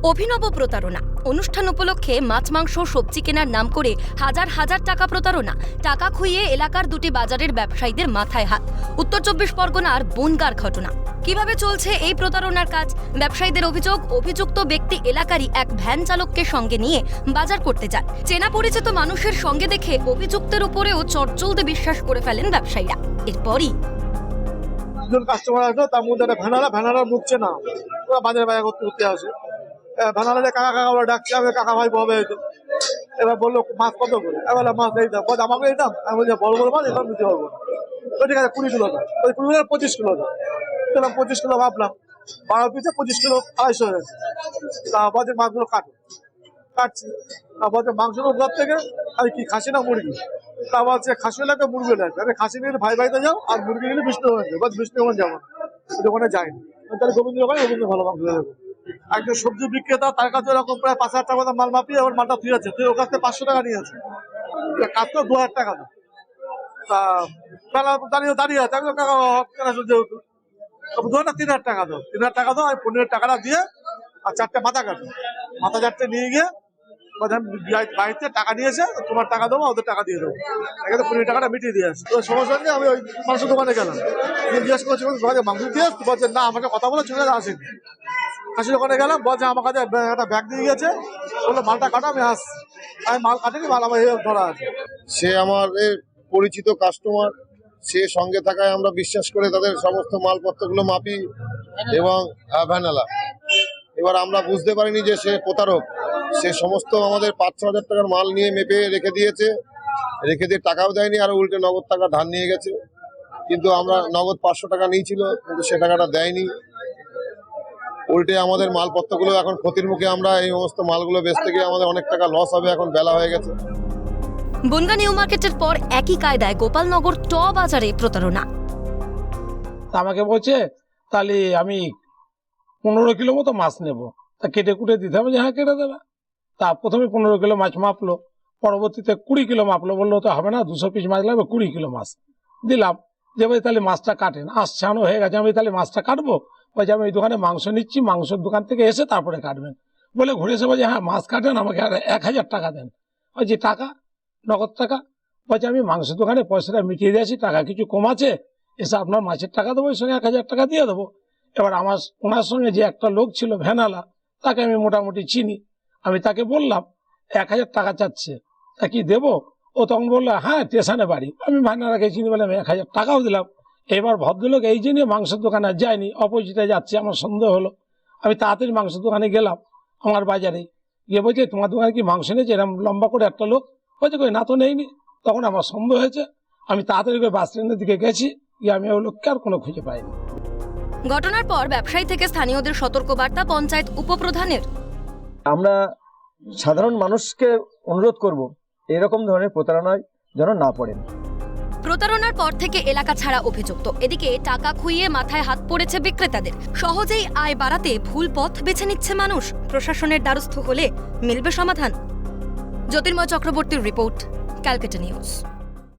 অভিনব প্রতারণা। অনুষ্ঠান উপলক্ষে মাছ মাংস সবজি কেনার নাম করে হাজার হাজার টাকা প্রতারণা। টাকা খুইয়ে এলাকার দুটি বাজারের ব্যবসায়ীদের মাথায় হাত। উত্তর 24 পরগনার বনগাঁর ঘটনা। কিভাবে চলছে এই প্রতারণার কাজ? ব্যবসায়ীদের অভিযোগ, অভিযুক্ত ব্যক্তি এলাকারই এক ভ্যান চালককে সঙ্গে নিয়ে বাজার করতে যান। চেনা পরিচিত মানুষের সঙ্গে দেখে অভিযুক্তের উপরেও চটজলদি বিশ্বাস করে ফেলেন ব্যবসায়ীরা। এরপরই কাস্টমার আসলো, তার মধ্যে একটা ভ্যানারা মুখছে না, ওরা বাজারে বাজার করতে আসে। ভ্যানারা কাকা কাকা বলে ডাকছে, আমি কাকা ভাই হবে হয়তো। এবার বললো মাছ কত করে, এবার মাছ এই দাম, আমাকে এই দাম। আমি বলছি বড় বড় মাছ এবার নিতে পারবো না। ঠিক আছে 20 কিলো দাম, 20 কিলো 25 কিলো দাম। 25 কিলো ভাবলাম, 12 পিসে 25 কিলো 250 হয়ে গেছে। তা বলছে মাছগুলো কাটছি। তা বলছে মাংসের উপর থেকে আমি কি খাসি না মুরগি? তা বলছে খাসি লাগে মুরগি লাগে। আরে খাসি নিয়ে ভাই ভাইতে যাও, আর মুরগি নিলে বিষ্ণুগঞ্জ যাও। বিষ্ণুগঞ্জ যাবো, দোকানে যায়নি। তাহলে গোবিন্দ দোকানে গোবিন্দ ভালো মাংস দেবো। একজন সবজি বিক্রেতা, তার কাছে এরকম প্রায় 5,000 টাকা মাল মাপিয়ে আবার মালটা তুই আছে, তুই ওর কাছ থেকে 500 টাকা নিয়েছে। কাজ তো 2,000 টাকা দাম। তা দাঁড়িয়ে আছে, আমি কাকা যেহেতু 3,000 টাকা দাও, 3,000 টাকা দাও। আমি 15 টাকাটা দিয়ে আর 4টে মাথা কাটো, মাথা 4টে নিয়ে গিয়ে বাড়িতে টাকা নিয়েছে, তোমার টাকা দেবো, ওদের টাকা দিয়ে দেবো। এখানে 15 টাকাটা মিটিয়ে দিয়ে আসে। তো সমস্যা নেই, আমি ওই মাংসের দোকানে গেলাম, জিজ্ঞেস করছি মাংস দিয়ে বলছে না, আমাকে কথা বলে চলে আসেনি। খাসি দোকানে গেলাম, বলছে আমার কাছে একটা ব্যাগ দিয়ে গেছে, বললো মালটা কাটা, আমি আসছি। আমি মাল কাটিনি, মাল আমার ধরা আছে। সে আমাদের পরিচিত কাস্টমার, সে সঙ্গে থাকায় আমরা বিশ্বাস করে তাদের সমস্ত মালপত্রগুলো মাপি এবং ভ্যানালা। এবার আমরা বুঝতে পারিনি যে সে প্রতারক। সে সমস্ত আমাদের 5-6 হাজার টাকার মাল নিয়ে মেপে রেখে দিয়েছে, রেখে দিয়ে টাকাও দেয়নি, আর উল্টে নগদ টাকা ধার নিয়ে গেছে। কিন্তু আমরা নগদ 500 টাকা নিয়েছিল, কিন্তু সে টাকাটা দেয়নি। উল্টে আমাদের মালপত্রগুলো এখন ক্ষতির মুখে। আমরা এই সমস্ত মালগুলো বেচতে গিয়ে আমাদের অনেক টাকা লস হবে, এখন বেলা হয়ে গেছে। বনগাঁ নিউ মার্কেটের পর একই কায়দায় গোপালনগর ট বাজারে প্রতারণা। আমাকে বলছে তাহলে আমি 15 কিলো মতো মাছ নেব, তা কেটে কুটে দিতে হবে। যে হ্যাঁ কেটে দেবে। তা প্রথমে 15 কিলো মাছ মাপলো, পরবর্তীতে 20 কিলো মাপলো। বললো তো হবে না, 200 পিস মাছ লাগবে, 20 কিলো মাছ দিলাম। যে ভাই তাহলে মাছটা কাটেন, আসছানো হয়ে গেছে। আমি তাহলে মাছটা কাটবো? বলছে আমি এই দোকানে মাংস নিচ্ছি, মাংসের দোকান থেকে এসে তারপরে কাটবেন। বলে ঘুরে এসে বলছে হ্যাঁ মাছ কাটেন, আমাকে আর 1000 টাকা দেন। যে টাকা, নগদ টাকা। বলছে আমি মাংসের দোকানে পয়সাটা মিটিয়ে দিয়েছি, টাকা কিছু কম আছে, এসে আপনার মাছের টাকা দেবো, ওই সঙ্গে 1000 টাকা দিয়ে দেবো। এবার ওনার সঙ্গে যে একটা লোক ছিল ভ্যানালা, তাকে আমি মোটামুটি চিনি। আমি তাকে বললাম 1000 টাকা চাচ্ছে, তা কি দেবো? ও তখন বললো হ্যাঁ স্টেশনে বাড়ি। আমি ভ্যানালাকে চিনি বলে আমি 1000 টাকাও দিলাম। এবার ভদ্রলোক এই জন্য মাংসের দোকানে আর যায়নি, অপোজিটে যাচ্ছে। আমার সন্দেহ হলো, আমি তাড়াতাড়ি মাংসের দোকানে গেলাম, আমার বাজারে গিয়ে বলছে তোমার দোকানে কি মাংস নিয়েছে? এরকম লম্বা করে একটা লোক বলছে কই না তো নেইনি। তখন আমার সন্দেহ হয়েছে, আমি তাড়াতাড়ি করে বাস স্ট্যান্ডের দিকে গেছি, গিয়ে আমি ওই লোককে আর কোনো খুঁজে পাইনি। ঘটনার পর ব্যবসায়ী থেকে স্থানীয়দের সতর্কবার্তা পঞ্চায়েত উপপ্রধানের। আমরা সাধারণ মানুষকে অনুরোধ করব এরকম ধরনের প্রতারণায় যেন না পড়েন। প্রতারণার পর থেকে এলাকা ছাড়া অভিযুক্ত। এদিকে টাকা খুইয়ে মাথায় হাত পড়েছে বিক্রেতাদের। সহজেই আয় বাড়াতে ভুল পথ বেছে নিচ্ছে মানুষ। প্রশাসনের দ্বারস্থ হলে মিলবে সমাধান। জ্যোতির্ময় চক্রবর্তীর রিপোর্ট, ক্যালকাটা নিউজ।